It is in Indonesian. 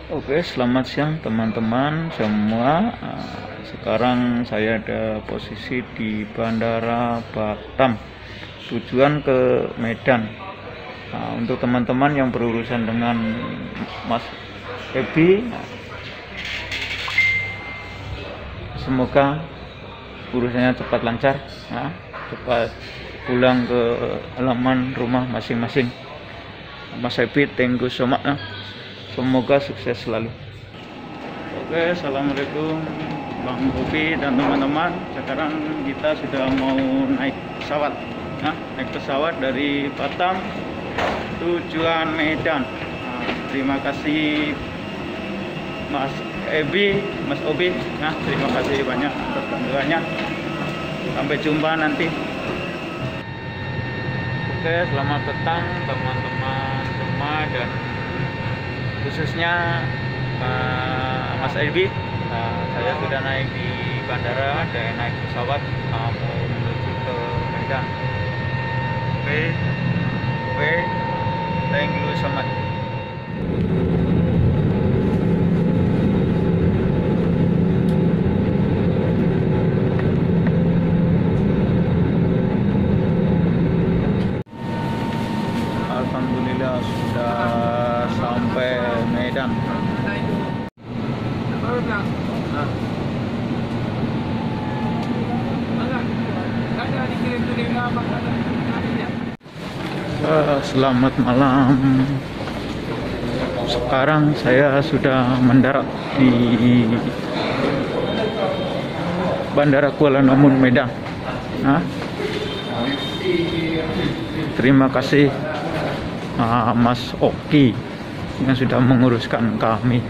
Oke, selamat siang teman-teman semua. Sekarang saya ada posisi di Bandara Batam, tujuan ke Medan. Untuk teman-teman yang berurusan dengan Mas Ebi, semoga urusannya cepat lancar, cepat pulang ke halaman rumah masing-masing. Mas Ebi, thank you so much. Semoga sukses selalu. Oke, assalamualaikum Bang Bobi dan teman-teman. Sekarang kita sudah mau naik pesawat, naik pesawat dari Batam tujuan Medan. Terima kasih Mas Ebi, Mas Obi. Terima kasih banyak atas bantuannya. Sampai jumpa nanti. Oke, selamat datang teman-teman semua dan khususnya Mas Ebi. Saya sudah naik di bandara dan naik pesawat mau menuju ke Medan. Oke, thank you so much. Alhamdulillah sudah sampai Medan. Selamat malam. Sekarang saya sudah mendarat di Bandara Kuala Namu Medan. Terima kasih Mas Oki yang sudah menguruskan kami.